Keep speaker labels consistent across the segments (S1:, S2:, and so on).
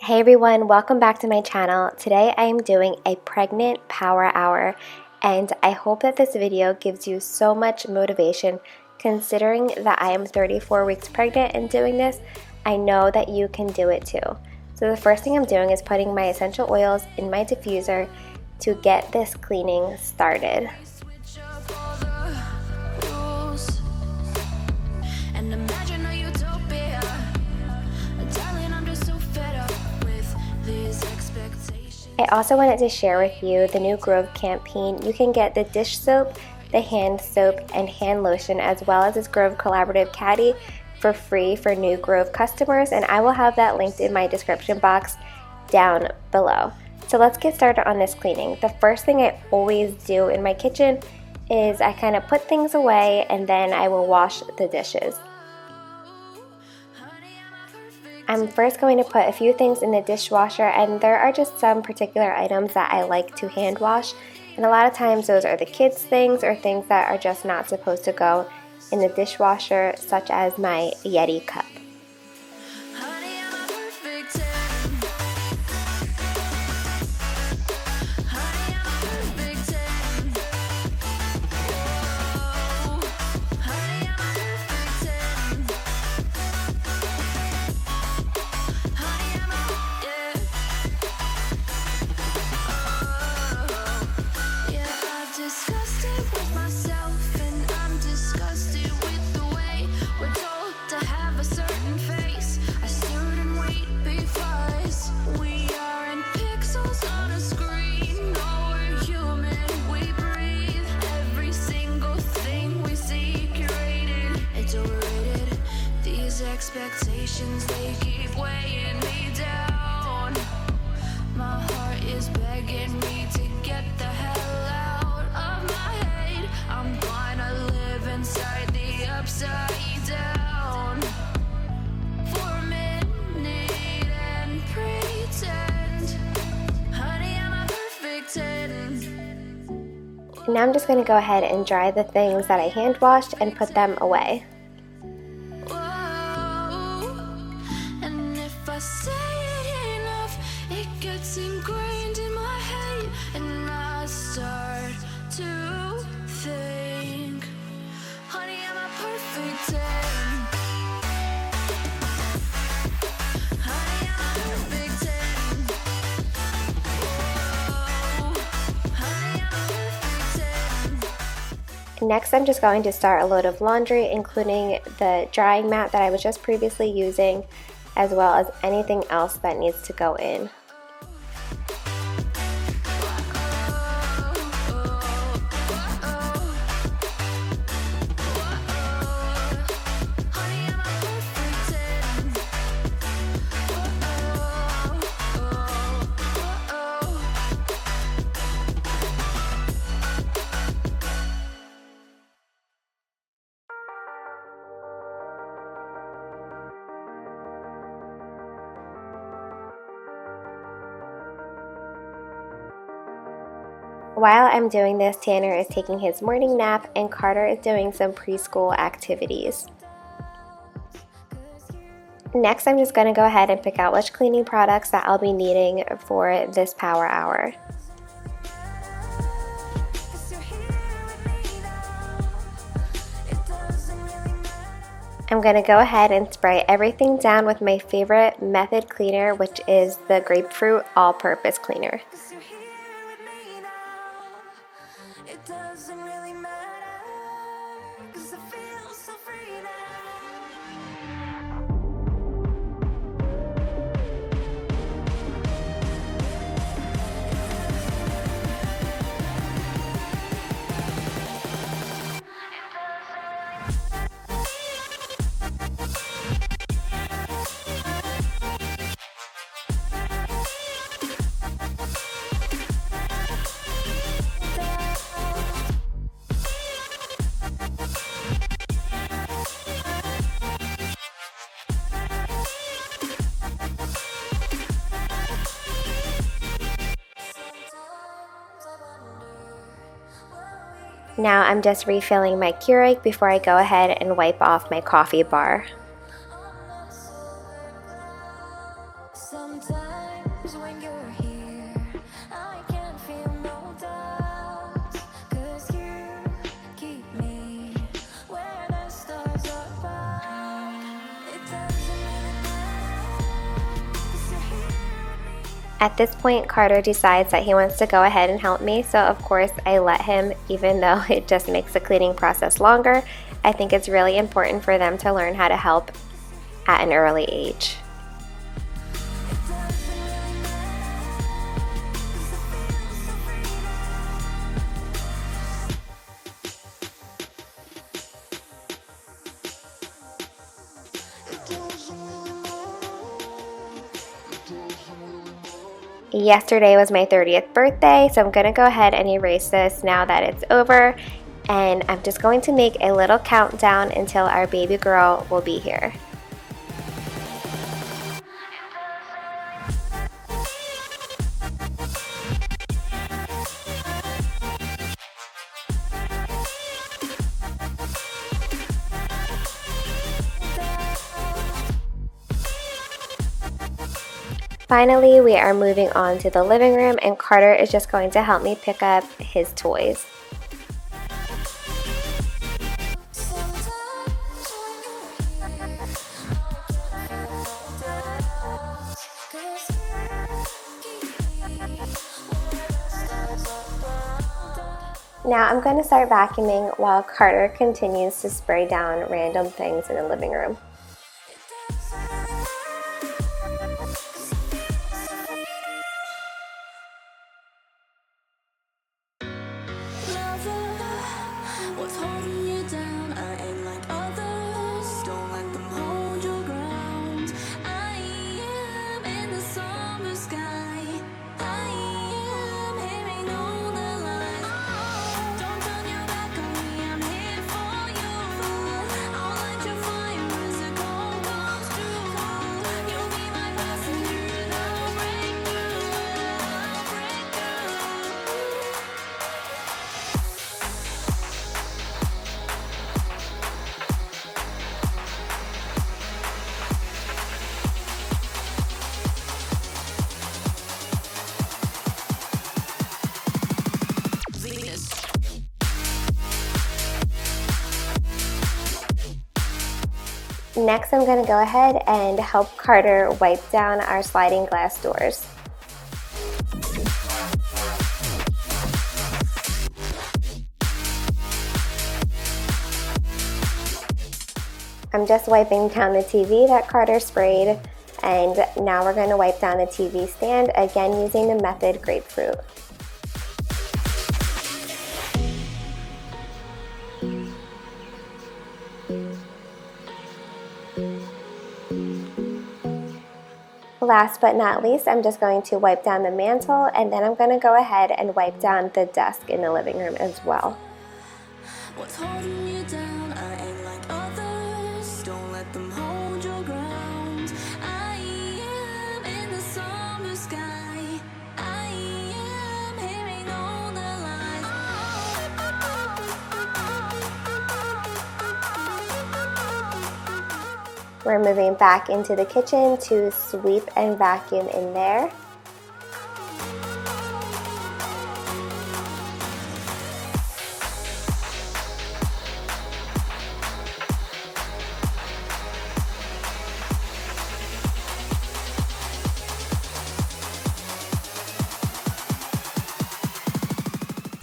S1: Hey everyone, welcome back to my channel. Today I am doing a pregnant power hour and I hope that this video gives you so much motivation considering that I am 34 weeks pregnant and doing this. I know that you can do it too. So the first thing I'm doing is putting my essential oils in my diffuser to get this cleaning started. I also wanted to share with you the new Grove campaign. You can get the dish soap, the hand soap, and hand lotion, as well as this Grove collaborative caddy for free for new Grove customers, and I will have that linked in my description box down below. So let's get started on this cleaning. The first thing I always do in my kitchen is I kind of put things away and then I will wash the dishes. I'm first going to put a few things in the dishwasher, and there are just some particular items that I like to hand wash, and a lot of times those are the kids' things or things that are just not supposed to go in the dishwasher, such as my Yeti cup.
S2: Expectations, they keep weighing me down. My heart is begging me to get the hell out of my head. I'm gonna live inside the upside down for a minute and pretend, honey, I'm a perfect 10.
S1: Now I'm just going to go ahead and dry the things that I hand washed and put them away.
S2: I say it enough, it gets ingrained in my head, and I start to think, honey, I'm a perfect 10. Honey, I'm a perfect 10. Whoa, honey, I'm a perfect 10.
S1: Next, I'm just going to start a load of laundry, including the drying mat that I was just previously using, as well as anything else that needs to go in. While I'm doing this, Tanner is taking his morning nap and Carter is doing some preschool activities. Next, I'm just going to go ahead and pick out which cleaning products that I'll be needing for this power hour. I'm going to go ahead and spray everything down with my favorite method cleaner, which is the grapefruit all-purpose cleaner. Now I'm just refilling my Keurig before I go ahead and wipe off my coffee bar.
S2: Sometimes
S1: At this point, Carter decides that he wants to go ahead and help me, so of course I let him, even though it just makes the cleaning process longer. I think it's really important for them to learn how to help at an early age. Yesterday was my 30th birthday, so I'm going to go ahead and erase this now that it's over, and I'm just going to make a little countdown until our baby girl will be here. Finally, we are moving on to the living room, and Carter is just going to help me pick up his toys. Now I'm going to start vacuuming while Carter continues to spray down random things in the living room.
S2: What's holding you down? I ain't like others. Don't let them hold your ground. I am in the summer sky. I am hearing all the lies. Don't turn your back on me. I'm here for you. I'll light your fire as the cold comes through. You'll be my passenger and I'll break through. I'll break through.
S1: Next, I'm going to go ahead and help Carter wipe down our sliding glass doors. I'm just wiping down the TV that Carter sprayed, and now we're going to wipe down the TV stand, again using the method grapefruit. Last but not least, I'm just going to wipe down the mantle, and then I'm going to go ahead and wipe down the desk in the living room as well.
S2: What's holding you down? I ain't like others. Don't let them hold your ground. I am in the summer sky. I am hearing all the lies.
S1: We're moving back into the kitchen to sweep and vacuum in there.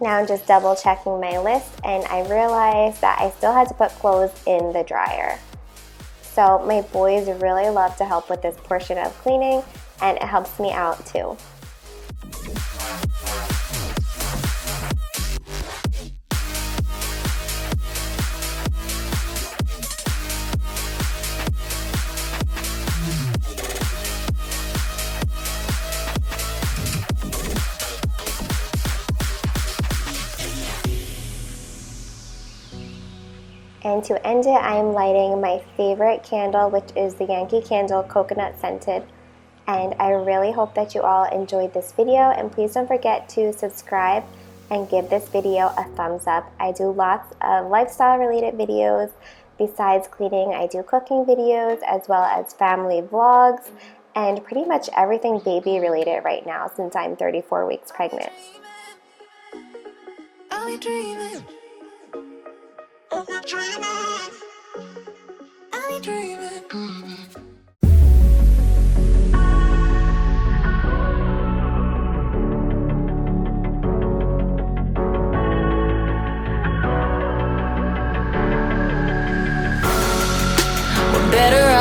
S1: Now I'm just double checking my list, and I realized that I still had to put clothes in the dryer. So my boys really love to help with this portion of cleaning, and it helps me out too. And to end it, I am lighting my favorite candle, which is the Yankee Candle Coconut Scented. And I really hope that you all enjoyed this video, and please don't forget to subscribe and give this video a thumbs up. I do lots of lifestyle related videos besides cleaning. I do cooking videos as well as family vlogs and pretty much everything baby related right now since I'm 34 weeks pregnant.
S2: Are we dreaming? Are we dreaming? Are we dreaming?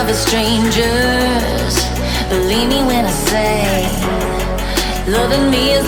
S2: love is strangers. Believe me when I say, loving me is